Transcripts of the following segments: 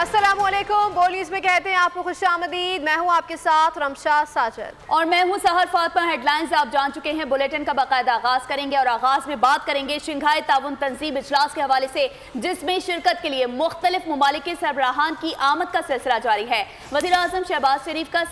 अस्सलामुअलैकुम। बोलीज में कहते हैं आपको खुशामदीद। मैं हूं आपके साथ रमशा साजिद और मैं हूं सहर फातिमा। हेडलाइंस आप जान चुके हैं। बुलेटिन का बाकायदा आगाज करेंगे और आगाज में बात करेंगे शंघाई ताउन तंजीम इजलास के हवाले से, जिसमें शिरकत के लिए मुख्तलिफ ममालिक के सरबराहान की आमद का सिलसिला जारी है। वज़ीर आज़म शहबाज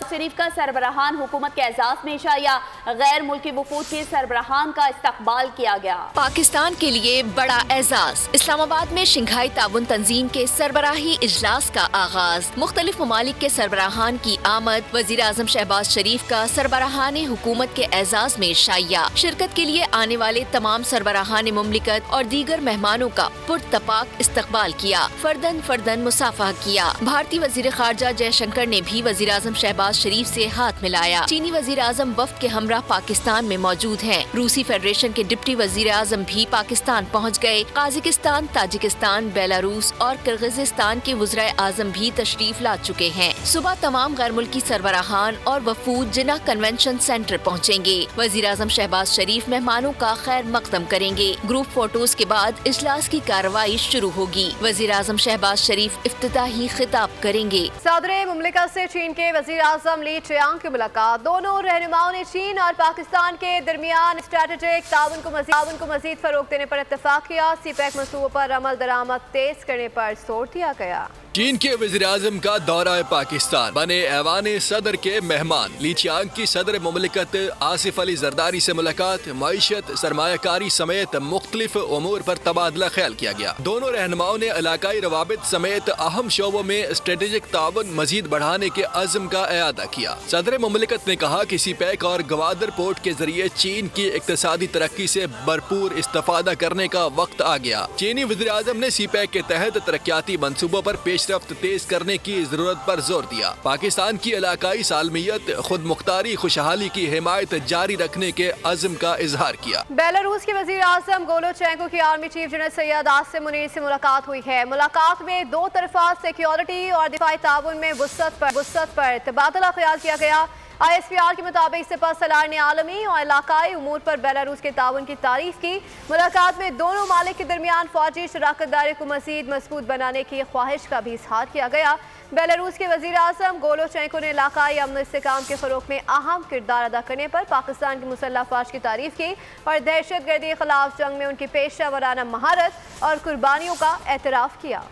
शरीफ का सरबराहान हुकूमत के एजाज में शाया गैर मुल्की वफूद के सरबराहान का इस्तकबाल किया गया। पाकिस्तान के लिए बड़ा एजाज। इस्लामाबाद में शंघाई ताउन तंजीम के सरबराही इजलास का आगाज, मुख्तलिफ ममालिक के सरबराहान की आमद, वज़ीर आज़म शहबाज शरीफ का सरबराहान हुकूमत के एजाज में शाया। शिरकत के लिए आने वाले तमाम सरबराहान मुमलिकत और दीगर मेहमानों का पुरतपाक इस्तकबाल किया, फर्दन मुसाफा किया। भारतीय वज़ीर ख़ारजा जयशंकर ने भी वज़ीर आज़म शहबाज शरीफ से हाथ मिलाया। चीनी वज़ीर आज़म वफ़द के हमरा पाकिस्तान में मौजूद हैं। रूसी फेडरेशन के डिप्टी वज़ीर आज़म भी पाकिस्तान पहुँच गए। काज़ाकिस्तान, ताजिकिस्तान, बेलारूस और किर्गिज़स्तान के वज़ीर आज़म भी तशरीफ ला चुके हैं। सुबह तमाम गैर मुल्की सरबराहान और वफूद जिन्ना कन्वेंशन सेंटर पहुँचेंगे। वज़ीर आज़म शहबाज शरीफ मेहमानों का खैर मकदम करेंगे। ग्रुप फोटोज के बाद इजलास की कार्रवाई शुरू होगी। वज़ीर आज़म शहबाज शरीफ इफ्तिताही खिताब करेंगे। सदर मुमलिकत से चीन के वज़ीर आज़म ली चियांग की मुलाकात। दोनों रहनुमाओं ने चीन और पाकिस्तान के दरमियान स्ट्रेटेजिक ताउन को मजीद फरोग देने पर इत्तफाक किया। सीपैक मंसूबों पर अमल दरामद तेज करने पर जोर दिया गया। चीन के वज़ीर आज़म का दौरा पाकिस्तान, बने ऐवान सदर के मेहमान। ली चियांग की सदर मुमलिकत आसिफ अली जरदारी से मुलाकात, मईशत, सरमायाकारी समेत मुख्तलिफ उमूर पर तबादला ख्याल किया गया। दोनों रहनुमाओं ने इलाकाई रवाबित समेत अहम शोबों में स्ट्रेटेजिक ताउन मजीद बढ़ाने के अज़्म का एआदा किया। सदर मुमलिकत ने कहा कि सीपैक और गवादर पोर्ट के जरिए चीन की इक्तिसादी तरक्की से भरपूर इस्तेफादा करने का वक्त आ गया। चीनी वज़ीर आज़म ने सीपैक के तहत तरक्याती मंसूबों पर पेशरफ्त तेज करने की जरूरत पर जोर दिया। पाकिस्तान की इलाकाई सालमियत, खुद मुख्तारी, खुशहाली की हिमायत जारी रखने के अज़्म का इजहार किया। बेलारूस के वज़ीर आज़म गोलोचेंको की army chief general Syed Asim Munir से मुलाकात हुई है। मुलाकात में दो तरफा सिक्योरिटी और दिफाई ताउन में वुसअत पर तबादला ख्याल किया गया। ISPR के मुताबिक सिपहसालार ने आलमी और इलाकाई उमूर पर बेलारूस के ताउन की तारीफ की। मुलाकात में दोनों मालिक के दरमियान फौजी शराकत दारी को मज़ीद मजबूत बनाने की ख्वाहिश का भी इजहार किया गया। बेलारूस के वज़ीर आज़म गोलोचेंको ने इलाकाई अमन इस्तेहकाम के फ़रोग में अहम किरदार अदा करने पर पाकिस्तान की मुसल्लह अफ़वाज की तारीफ की और दहशतगर्दी के खिलाफ जंग में उनकी पेशा वराना महारत और कुर्बानियों का एतराफ़ किया।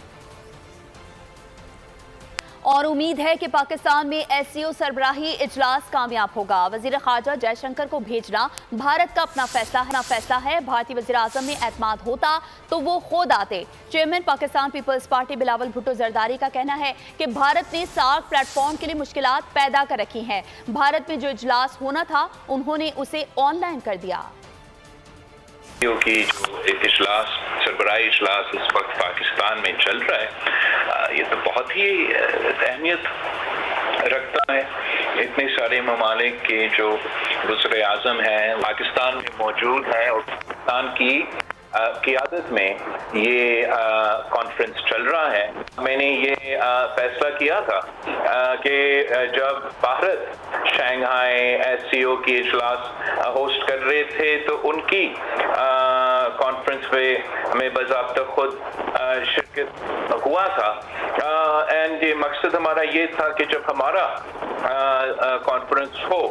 और उम्मीद है कि पाकिस्तान में SCO सरबराही इजलास कामयाब होगा। वज़ीर ख़ारजा जयशंकर को भेजना भारत का अपना फैसला है। भारतीय वज़ीर आज़म में एतमाद होता तो वो खुद आते। चेयरमैन पाकिस्तान पीपल्स पार्टी बिलावल भुट्टो जरदारी का कहना है कि भारत ने सार्क प्लेटफॉर्म के लिए मुश्किलात पैदा कर रखी हैं। भारत में जो इजलास होना था उन्होंने उसे ऑनलाइन कर दिया। की जो इजलास, सरबराही इजलास इस वक्त पाकिस्तान में चल रहा है, ये तो बहुत ही अहमियत रखता है। इतने सारे ममालिक के जो वज़ीर आज़म हैं पाकिस्तान में मौजूद हैं और पाकिस्तान की क़ियादत में ये कॉन्फ्रेंस चल रहा है। मैंने ये फैसला किया था कि जब भारत शंघाई SCO की इजलास होस्ट कर रहे थे तो उनकी कॉन्फ्रेंस पे हमें बाज़ाब्ता खुद शिरकत हुआ था। एंड ये मकसद हमारा ये था कि जब हमारा कॉन्फ्रेंस हो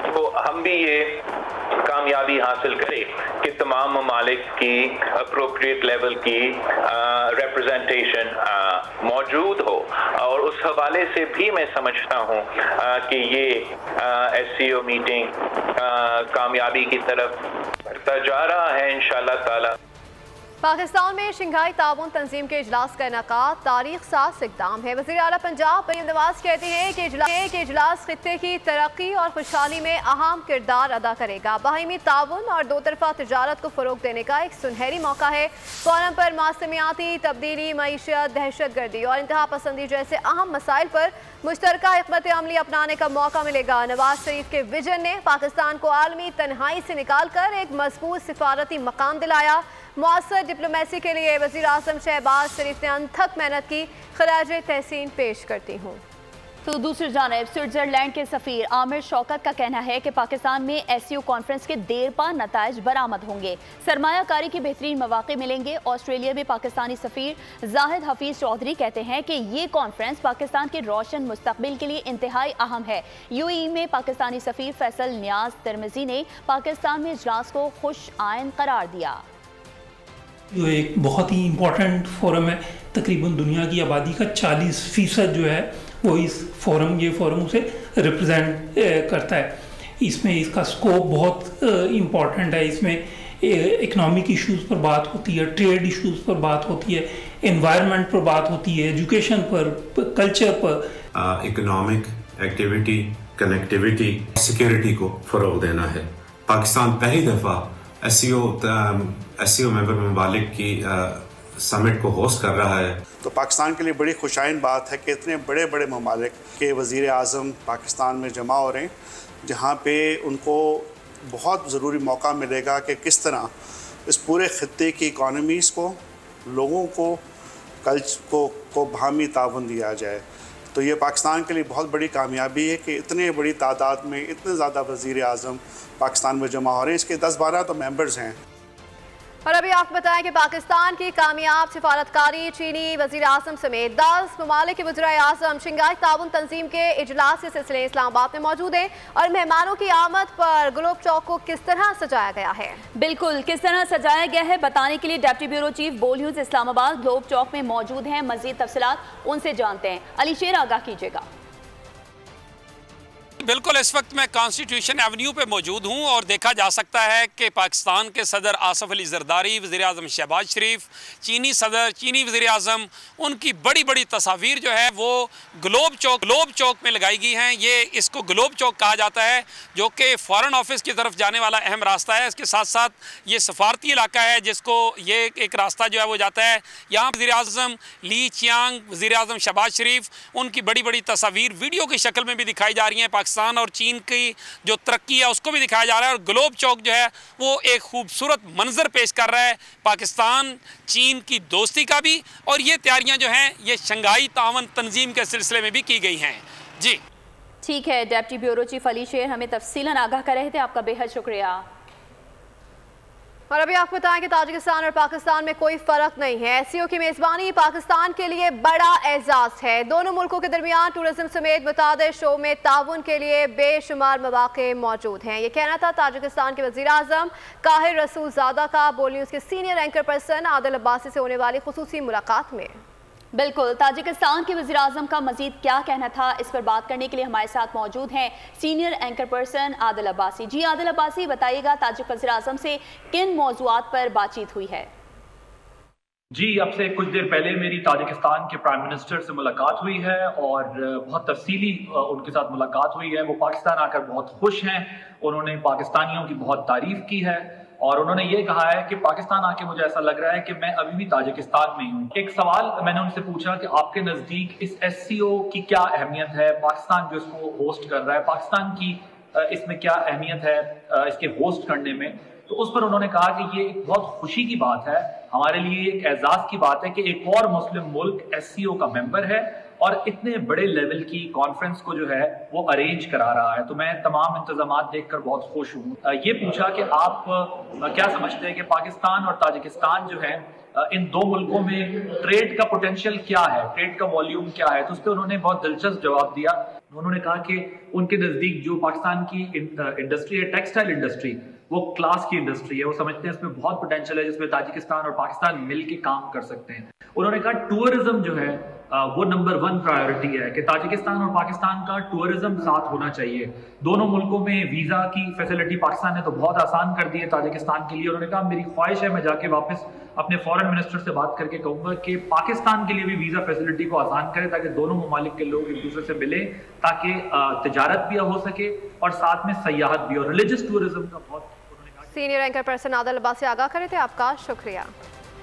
तो हम भी ये कामयाबी हासिल करें कि तमाम ममालिक की अप्रोप्रिएट लेवल की रिप्रेजेंटेशन मौजूद हो। और उस हवाले से भी मैं समझता हूँ कि ये SCO मीटिंग कामयाबी की तरफ बढ़ता जा रहा है इंशाअल्लाह ताला। पाकिस्तान में शंघाई ताउन तंजीम के इजलास का इनेकाद तारीख साज इक़दाम है। वज़ीर आला पंजाब मरीम नवाज कहते हैं कि इजलास खित्ते की तरक्की और खुशहाली में अहम किरदार अदा करेगा। बाहिमी ताउन और दो तरफा तजारत को फ़रोग देने का एक सुनहरी मौका है। फ़ौरन पर मौसमियाती तब्दीली, मईशत, दहशतगर्दी और इंतहा पसंदी जैसे अहम मसाइल पर मुश्तरका हिकमत अमली अपनाने का मौका मिलेगा। नवाज शरीफ के विजन ने पाकिस्तान को आलमी तन्हाई से निकाल कर एक मजबूत सिफारती मकाम दिलाया। मुअस्सर डिप्लोमेसी के लिए वज़ीर आज़म शहबाज शरीफ ने अनथक मेहनत की। खराज तहसीन पेश करती हूँ। तो दूसरी जानिब स्विट्जरलैंड के सफीर आमिर शौकत का कहना है कि पाकिस्तान में एससीओ कॉन्फ्रेंस के देर पा नताइज बरामद होंगे, सरमायाकारी के बेहतरीन मौके मिलेंगे। ऑस्ट्रेलिया में पाकिस्तानी सफीर जाहिद हफीज चौधरी कहते हैं कि ये कॉन्फ्रेंस पाकिस्तान के रोशन मुस्तकबिल के लिए इंतहाई अहम है। यूएई में पाकिस्तानी सफीर फैसल नियाज तिरमिजी ने पाकिस्तान में इजलास को खुश आइन करार दिया। ये एक बहुत ही इम्पोर्टेंट फोरम है। तकरीबन दुनिया की आबादी का 40% जो है वो इस ये फोरम उसे रिप्रेजेंट करता है। इसमें इसका स्कोप बहुत इम्पोर्टेंट है। इसमें इकोनॉमिक इश्यूज पर बात होती है, ट्रेड इश्यूज पर बात होती है, एनवायरनमेंट पर बात होती है, एजुकेशन पर, कल्चर पर। इकोनॉमिक एक्टिविटी, कनेक्टिविटी, सिक्योरिटी को फ़रोग़ देना है। पाकिस्तान पहली दफ़ा एससीओ मेंबर ममालिक की समिट को होस्ट कर रहा है। तो पाकिस्तान के लिए बड़ी खुशाइन बात है कि इतने बड़े बड़े ममालिक के वज़ीर आज़म पाकिस्तान में जमा हो रहे हैं, जहाँ पे उनको बहुत ज़रूरी मौका मिलेगा कि किस तरह इस पूरे ख़ित्ते की इकॉनमीज़ को, लोगों को, कल्चर को बाहमी ताउन दिया जाए। तो ये पाकिस्तान के लिए बहुत बड़ी कामयाबी है कि इतने बड़ी तादाद में इतने ज़्यादा वज़ीर आज़म पाकिस्तान में जमा हो रहे हैं। इसके 10-12 तो मेंबर्स हैं। और अभी आपको बताएं कि पाकिस्तान की कामयाब सिफारतकारी चीनी वज़ीर आज़म समेत 10 ममालिक के वज़ीर आज़म शंघाई ताउन तंजीम के इजलास के सिलसिले इस्लामाबाद में मौजूद हैं। और मेहमानों की आमद पर ग्लोब चौक को किस तरह सजाया गया है, बिल्कुल किस तरह सजाया गया है बताने के लिए डिप्टी ब्यूरो चीफ बोल न्यूज़ इस्लामाबाद ग्लोब चौक में मौजूद हैं। मज़ीद तफसीलात उनसे जानते हैं। अली शेर आगाह कीजिएगा। बिल्कुल, इस वक्त मैं कॉन्स्टिट्यूशन एवेन्यू पे मौजूद हूँ और देखा जा सकता है कि पाकिस्तान के सदर आसिफ अली जरदारी, वज़ीर आज़म शहबाज शरीफ, चीनी सदर, चीनी वज़ीर आज़म, उनकी बड़ी बड़ी तस्वीर जो है वो ग्लोब चौक में लगाई गई हैं। ये इसको ग्लोब चौक कहा जाता है, जो कि फ़ॉरेन ऑफिस की तरफ जाने वाला अहम रास्ता है। इसके साथ साथ ये सफारती इलाका है, जिसको ये एक रास्ता जो है वो जाता है। यहाँ वज़ीर आज़म ली चियांग, वज़ीर आज़म शहबाज शरीफ, उनकी बड़ी बड़ी तस्वीर वीडियो की शक्ल में भी दिखाई जा रही हैं। पाकिस्तान और चीन की जो तरक्की है उसको भी दिखाया जा रहा है। और ग्लोब चौक जो है वो एक खूबसूरत मंजर पेश कर रहा है पाकिस्तान चीन की दोस्ती का भी। और ये तैयारियां जो हैं ये शंघाई ताउन तंजीम के सिलसिले में भी की गई हैं। जी ठीक है, डिप्टी ब्यूरो चीफ अली शेर हमें तफसीलन आगाह कर रहे थे, आपका बेहद शुक्रिया। और अभी आपको बताएं कि ताजिकिस्तान और पाकिस्तान में कोई फर्क नहीं है। एससीओ की मेज़बानी पाकिस्तान के लिए बड़ा एजाज़ है। दोनों मुल्कों के दरमियान टूरिज्म समेत मुतादिद शो में ताउन के लिए बेशुमार मौके मौजूद हैं। ये कहना था ताजिकिस्तान के वज़ीर आज़म काहिर रसूलज़ादा का बोल न्यूज़ के senior anchor person Adil Abbasi से होने वाली खुसूसी मुलाकात में। बिल्कुल, ताजिकिस्तान के वज़ीर आज़म का मज़ीद क्या कहना था, इस पर बात करने के लिए हमारे साथ मौजूद हैं senior anchor person Adil Abbasi. जी आदिल अब्बासी, बताइएगा ताजिक वज़ीर आज़म से किन मौज़ूआत पर बातचीत हुई है? जी, अब से कुछ देर पहले मेरी ताजिकिस्तान के प्राइम मिनिस्टर से मुलाकात हुई है और बहुत तफसीली उनके साथ मुलाकात हुई है। वो पाकिस्तान आकर बहुत खुश हैं, उन्होंने पाकिस्तानियों की बहुत तारीफ की है और उन्होंने ये कहा है कि पाकिस्तान आके मुझे ऐसा लग रहा है कि मैं अभी भी ताजिकिस्तान में ही हूँ। एक सवाल मैंने उनसे पूछा कि आपके नज़दीक इस एससीओ की क्या अहमियत है, पाकिस्तान जो इसको होस्ट कर रहा है, पाकिस्तान की इसमें क्या अहमियत है इसके होस्ट करने में। तो उस पर उन्होंने कहा कि ये एक बहुत खुशी की बात है, हमारे लिए एक एजाज़ की बात है कि एक और मुस्लिम मुल्क एससीओ का मेंबर है और इतने बड़े लेवल की कॉन्फ्रेंस को जो है वो अरेंज करा रहा है। तो मैं तमाम इंतजामात देखकर बहुत खुश हूँ। ये पूछा कि आप क्या समझते हैं कि पाकिस्तान और ताजिकिस्तान जो है इन दो मुल्कों में ट्रेड का पोटेंशियल क्या है, ट्रेड का वॉल्यूम क्या है। तो उस पर उन्होंने बहुत दिलचस्प जवाब दिया। उन्होंने कहा कि उनके नज़दीक जो पाकिस्तान की इंडस्ट्री है, टेक्सटाइल इंडस्ट्री, वो क्लास की इंडस्ट्री है। वो समझते हैं इसमें बहुत पोटेंशियल है जिसमें ताजिकिस्तान और पाकिस्तान मिलके काम कर सकते हैं। उन्होंने कहा टूरिज्म जो है वो नंबर 1 प्रायोरिटी है कि ताजिकिस्तान और पाकिस्तान का टूरिज्म साथ होना चाहिए। दोनों मुल्कों में वीज़ा की फैसिलिटी पाकिस्तान ने तो बहुत आसान कर दी है ताजिकिस्तान के लिए। उन्होंने कहा मेरी ख्वाहिश है मैं जाके वापस अपने फॉरेन मिनिस्टर से बात करके कहूँगा कि पाकिस्तान के लिए भी वीज़ा फैसिलिटी को आसान करें ताकि दोनों ममालिक के लोग एक दूसरे से मिलें, ताकि तिजारत भी हो सके और साथ में सयाहत भी। और रिलीजियस टूरिज्म का बहुत senior anchor person Adil Abbasi आगाह करे थे, आपका शुक्रिया।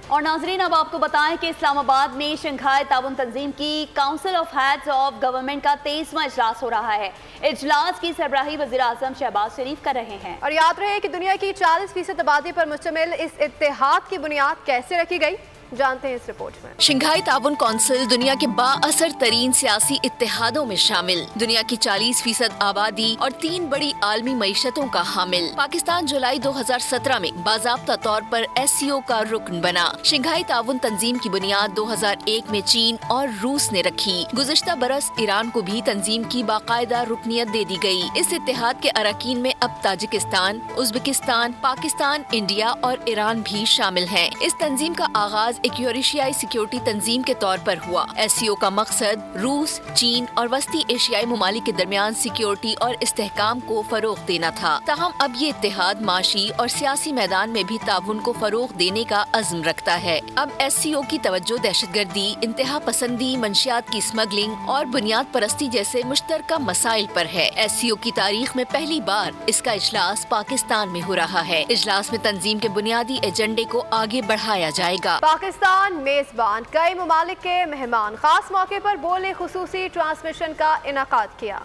और नाजरीन, अब आपको बताएं कि इस्लामाबाद में शंघाई ताउन तंजीम की council of heads of government का 23वां इजलास हो रहा है। इजलास की सरबराही वज़ीर आज़म शहबाज शरीफ कर रहे हैं। और याद रहे कि दुनिया की 40% आबादी पर मुश्तमिल इस इत्तेहाद की बुनियाद कैसे रखी गई। जानते हैं इस रिपोर्ट में। शंघाई ताउन कौंसिल दुनिया के बाअसर तरीन सियासी इत्तेहादों में शामिल, दुनिया की 40% आबादी और 3 बड़ी आलमी मईशतों का हामिल। पाकिस्तान जुलाई 2017 में बाज़ाब्ता तौर पर SCO का रुकन बना। शंघाई ताउन तंजीम की बुनियाद 2001 में चीन और रूस ने रखी। गुज़िश्ता बरस ईरान को भी तंजीम की बाकायदा रुकनियत दे दी गई। इस इत्तेहाद के अरकान में अब ताजिकिस्तान, उज़्बेकिस्तान, पाकिस्तान, इंडिया और ईरान भी शामिल हैं। इस तंजीम का आगाज एक यूरेशियाई सिक्योरिटी तंजीम के तौर पर हुआ। SCO का मकसद रूस, चीन और वस्ती एशियाई ममालिक के दरमियान सिक्योरिटी और इस्तेहकाम को फरोग देना था। ताहम अब ये इत्तेहाद माशी और सियासी मैदान में भी ताउन को फरोग देने का अज़्म रखता है। अब SCO की तवज्जो दहशतगर्दी, इंतहा पसंदी, मंशियात की स्मगलिंग और बुनियाद परस्ती जैसे मुश्तरका मसाइल पर है। SCO की तारीख में पहली बार इसका इजलास पाकिस्तान में हो रहा है। इजलास में तंजीम के बुनियादी एजेंडे को आगे बढ़ाया जाएगा। पाकिस्तान मेजबान, कई ममालिक के मेहमान, खास मौके पर बोले खुसूसी ट्रांसमिशन का इनाकाद किया।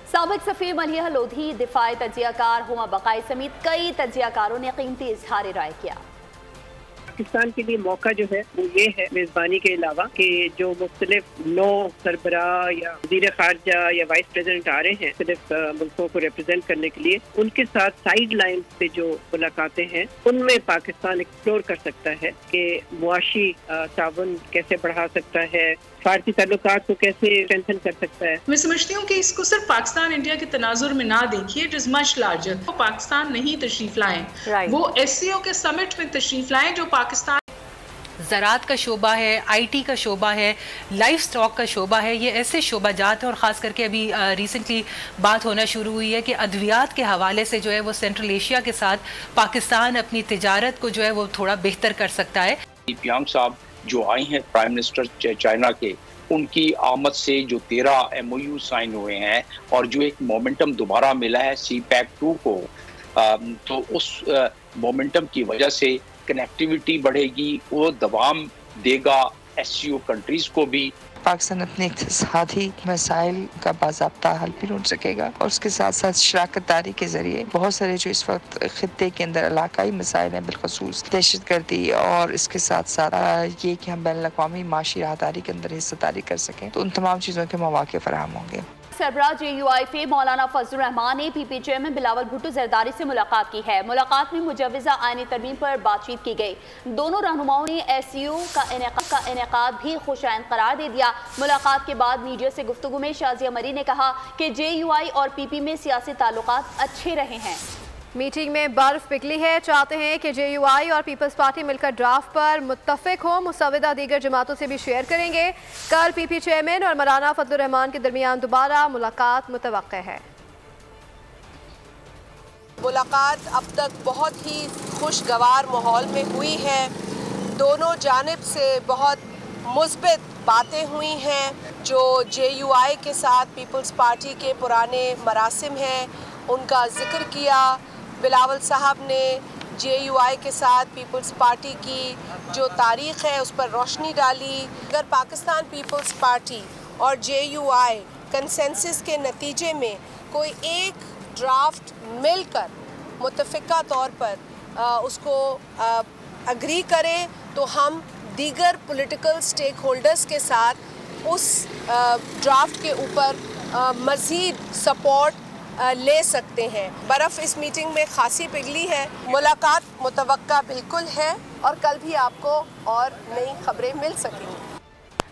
साबिक सफीर मलिहा लोधी, दिफाई तजियाकार हुमा बकाई समेत कई तजियाकारों ने कीमती इजहार राय किया। पाकिस्तान के लिए मौका जो है वो ये है मेजबानी के अलावा कि जो मुख्तलिफ नौ सरबराह या वज़ीर ख़ारजा या वाइस प्रेसिडेंट आ रहे हैं सिर्फ मुल्कों को रिप्रेजेंट करने के लिए, उनके साथ साइड लाइन पे जो मुलाकातें हैं उनमें पाकिस्तान एक्सप्लोर कर सकता है कि मुआशी ताउन कैसे बढ़ा सकता है, फारसी ताल्लुकात को कैसे स्ट्रेंथन कर सकता है। मैं समझती हूँ कि इसको सिर्फ पाकिस्तान इंडिया के तनाजुर में ना देखिए, इट इज मच लार्जर। वो पाकिस्तान नहीं तशरीफ लाएं, वो SCO के समिट में तशरीफ लाएं जो पाकिस्तान ज़राअत का शोबा है, IT का शोबा है, लाइफ स्टॉक का शोबा है, ये ऐसे शोबाजात हैं। और ख़ास करके अभी रिसेंटली बात होना शुरू हुई है कि अद्वियात के हवाले से जो है वो सेंट्रल एशिया के साथ पाकिस्तान अपनी तिजारत को जो है वो थोड़ा बेहतर कर सकता है। पियांग साहब जो आए हैं प्राइम मिनिस्टर चाइना के, उनकी आमद से जो 13 MOU साइन हुए हैं और जो एक मोमेंटम दोबारा मिला है CPEC-2 को, तो उस मोमेंटम की वजह से कनेक्टिविटी बढ़ेगी, वो दवाम देगा SCO कंट्रीज को भी। पाकिस्तान अपने इक़्तिसादी मसाइल का बाज़ाब्ता हल भी ढूंढ सकेगा और उसके साथ साथ शराकत दारी के जरिए बहुत सारे जो इस वक्त खित्ते के अंदर इलाकाई मसाइल हैं, बिलखसूस दहशतगर्दी और इसके साथ साथ ये कि हम बैनुल-अक़वामी माशी राहदारी के अंदर हिस्सेदारी कर सकें, तो उन तमाम चीज़ों के मौके फराहम होंगे। सरबराह JUI मौलाना फजलुर रहमान ने PP चेयरमैन बिलावल भुट्टो जरदारी से मुलाकात की है। मुलाकात में मुजव्वज़ा आईनी तरमीम पर बातचीत की गई। दोनों रहनुमाओं ने SCO का इनेकाद भी खुशाइन करार दे दिया। मुलाकात के बाद मीडिया से गुफ्तगू में शाजिया मरी ने कहा कि JUI और PP में सियासी ताल्लुकात अच्छे रहे हैं। मीटिंग में बर्फ पिघली है, चाहते हैं कि JUI और पीपल्स पार्टी मिलकर ड्राफ्ट पर मुत्तफिक हो। मुसव्विदा दीगर जमातों से भी शेयर करेंगे। कल PP चेयरमैन और मौलाना फजलुर रहमान के दरमियान दोबारा मुलाकात मुतवक्के है। मुलाकात अब तक बहुत ही खुशगवार माहौल में हुई है। दोनों जानिब से बहुत मुस्बित बातें हुई हैं। जो JUI के साथ पीपल्स पार्टी के पुराने मरासिम हैं उनका जिक्र किया। बिलावल साहब ने JUI के साथ पीपल्स पार्टी की जो तारीख़ है उस पर रोशनी डाली। अगर पाकिस्तान पीपल्स पार्टी और JUI कंसेंसस के नतीजे में कोई एक ड्राफ्ट मिलकर मुत्तफ़िका तौर पर उसको अग्री करे तो हम दीगर पॉलिटिकल स्टेक होल्डर्स के साथ उस ड्राफ्ट के ऊपर मज़ीद सपोर्ट ले सकते हैं। बर्फ़ इस मीटिंग में खासी पिघली है। मुलाकात मुतवक्का बिल्कुल है और कल भी आपको और नई खबरें मिल सकेंगी।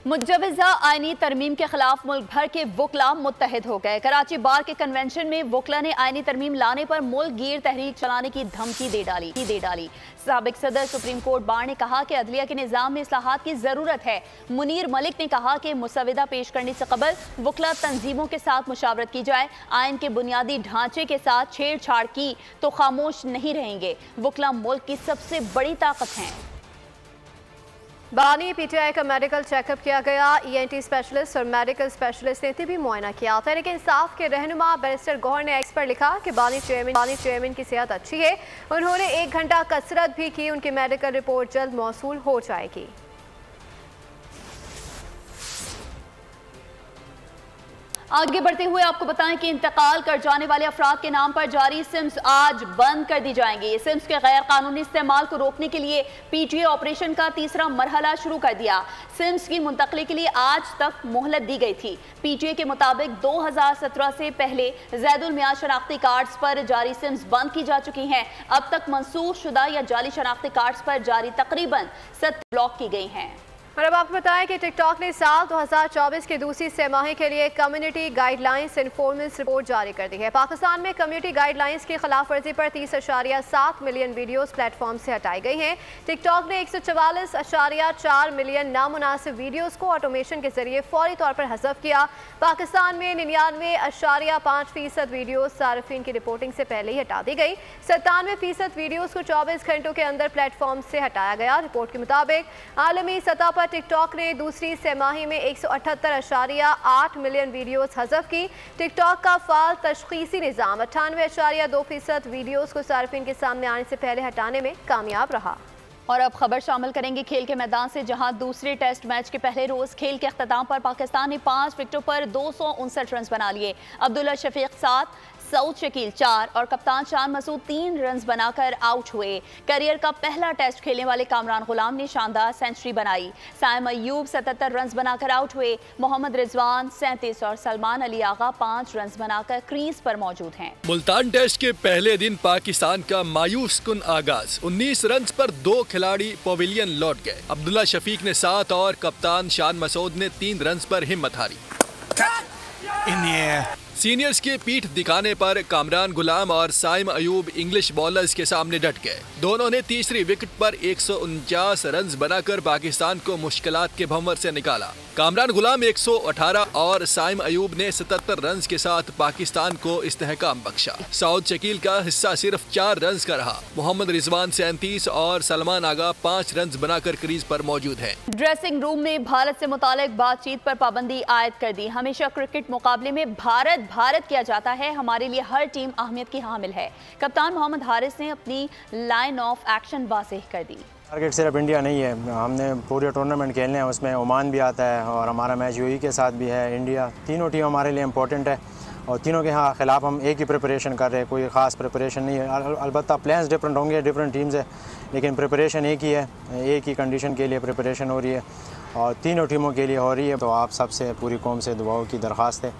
मुजव्वज़ा आईनी तरमीम के खिलाफ मुल्क भर के वकला मुत्तहिद हो गए। कराची बार के कन्वेंशन में वकला ने आईनी तरमीम लाने पर मुल्क गिर तहरीक चलाने की धमकी दे डाली। साबिक सदर सुप्रीम कोर्ट बार ने कहा कि अदलिया के निज़ाम में इस्लाहात की ज़रूरत है। मुनीर मलिक ने कहा कि मुसव्विदा पेश करने से कबल वकला तंजीमों के साथ मुशावरत की जाए। आइन के बुनियादी ढांचे के साथ छेड़छाड़ की तो खामोश नहीं रहेंगे। वकला मुल्क की सबसे बड़ी ताकत हैं। बानी PTI का मेडिकल चेकअप किया गया। ENT स्पेशलिस्ट और मेडिकल स्पेशलिस्ट ने भी मुआयना किया। तहरीक इंसाफ के रहनुमा बैरिस्टर गौहर ने एक्स पर लिखा कि बानी चेयरमैन की सेहत अच्छी है। उन्होंने 1 घंटा कसरत भी की। उनकी मेडिकल रिपोर्ट जल्द मौसूल हो जाएगी। आगे बढ़ते हुए आपको बताएं कि इंतकाल कर जाने वाले अफराद के नाम पर जारी सिम्स आज बंद कर दी जाएंगी। ये सिम्स के गैर कानूनी इस्तेमाल को रोकने के लिए पीटीए ऑपरेशन का तीसरा मरहला शुरू कर दिया। सिम्स की मुंतकली के लिए आज तक मोहलत दी गई थी। पीटीए के मुताबिक 2017 से पहले ज़ैदुल मियाद शनाख्ती कार्ड्स पर जारी सिम्स बंद की जा चुकी हैं। अब तक मंसूख शुदा या जाली शनाख्ती कार्ड्स पर जारी तकरीबन 70 ब्लॉक की गई हैं। और अब आपको बताएं कि टिकटॉक ने साल 2024 की दूसरी तिमाही के लिए कम्युनिटी गाइडलाइंस इन्फॉर्मेंस रिपोर्ट जारी कर दी है। पाकिस्तान में कम्युनिटी गाइडलाइंस की खिलाफ वर्जी पर 30.7 मिलियन वीडियोस प्लेटफॉर्म से हटाई गई हैं। टिकटॉक ने 144.4 मिलियन नामुनासिब वीडियोस को ऑटोमेशन के जरिए फौरी तौर पर हज़फ किया। पाकिस्तान में 99.5% वीडियोस सार्फिन की रिपोर्टिंग से पहले ही हटा दी गई। 97% वीडियोस को 24 घंटों के अंदर प्लेटफॉर्म से हटाया गया। रिपोर्ट के मुताबिक आलमी सतह पर टिकटॉक ने दूसरी तिमाही में 178.8 मिलियन वीडियोस हज़फ की। टिकटॉक का फाल तशखीसी निज़ाम 98.2% वीडियोस को सार्फिन के सामने आने से पहले हटाने में कामयाब रहा। और अब खबर शामिल करेंगे खेल के मैदान से, जहां दूसरे टेस्ट मैच के पहले रोज खेल के अख्ताम पर पाकिस्तान ने 5 विकेटों पर 259 रन बना लिए। अब्दुल्ला शफीक 7, सऊद शकील 4 और कप्तान शान मसूद 3 रन बनाकर आउट हुए। करियर का पहला टेस्ट खेलने वाले कामरान गुलाम ने शानदार सेंचुरी बनाई। साइम अयूब 77 रन बनाकर आउट हुए। मोहम्मद रिजवान 37 और सलमान अली आगा 5 रन बनाकर क्रीज पर मौजूद हैं। मुल्तान टेस्ट के पहले दिन पाकिस्तान का मायूस कुन आगाज। 19 रन पर 2 खिलाड़ी पवेलियन लौट गए। अब्दुल्ला शफीक ने 7 और कप्तान शान मसूद ने 3 रन पर हिम्मत हारी। सीनियर्स के पीठ दिखाने पर कामरान गुलाम और साइम अयूब इंग्लिश बॉलर्स के सामने डट गए। दोनों ने तीसरी विकेट पर 149 रन बनाकर पाकिस्तान को मुश्किलात के भंवर से निकाला। कामरान गुलाम 118 और साइम अयूब ने 77 रन के साथ पाकिस्तान को इस्तेहकाम बख्शा। सऊद शकील का हिस्सा सिर्फ 4 रन का रहा। मोहम्मद रिजवान 37 और सलमान आगा 5 रन बनाकर क्रीज पर मौजूद हैं। ड्रेसिंग रूम में भारत से मुतालिक बातचीत पर पाबंदी आयद कर दी। हमेशा क्रिकेट मुकाबले में भारत किया जाता है, हमारे लिए हर टीम अहमियत की हामिल है। कप्तान मोहम्मद हारिस ने अपनी लाइन ऑफ एक्शन वाज़ेह कर दी। टारगेट सिर्फ इंडिया नहीं है, हमने पूरे टूर्नामेंट खेलने हैं, उसमें ओमान भी आता है और हमारा मैच यूएई के साथ भी है। इंडिया, तीनों टीम हमारे लिए इम्पोर्टेंट है और तीनों के खिलाफ हम एक ही प्रिपरेशन कर रहे हैं, कोई ख़ास प्रिपरेशन नहीं है। अलबत्ता प्लान्स डिफरेंट होंगे, डिफरेंट टीम्स है, लेकिन प्रिपरेशन एक ही है, एक ही कंडीशन के लिए प्रिपरेशन हो रही है और तीनों टीमों के लिए हो रही है। तो आप सबसे, पूरी कौम से दुआओं की दरख्वास्त है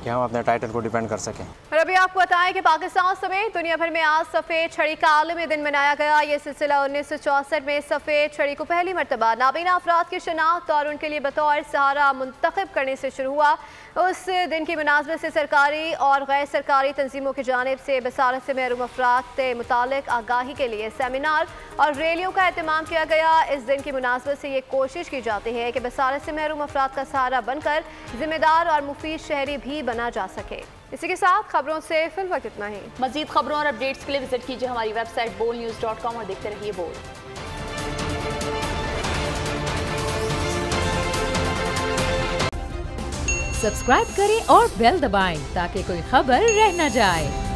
कि हम अपने टाइटल को डिफेंड कर सकें। और अभी आपको बताएं कि पाकिस्तान समेत दुनिया भर में आज सफ़ेद छड़ी का आलमी दिन मनाया गया। ये सिलसिला 1964 में सफ़ेद छड़ी को पहली मरतबा नाबीना अफराद की शनाख्त और उनके लिए बतौर सहारा मुंतखब करने से शुरू हुआ। उस दिन की मुनासबत से सरकारी और गैर सरकारी तंजीमों की जानिब से बसारत से महरूम अफराद से मुतालिक आगाही के लिए सेमिनार और रैलियों का एहतमाम किया गया। इस दिन की मुनासबत से ये कोशिश की जाती है कि बसारत से महरूम अफराद का सहारा बनकर जिम्मेदार और मुफीद शहरी भी बना जा सके। इसी के साथ खबरों से फिल वक्त इतना ही। मजीद खबरों और अपडेट्स के लिए विजिट कीजिए हमारी वेबसाइट bolnews.com और देखते रहिए बोल। सब्सक्राइब करें और बेल दबाएं ताकि कोई खबर रह न जाए।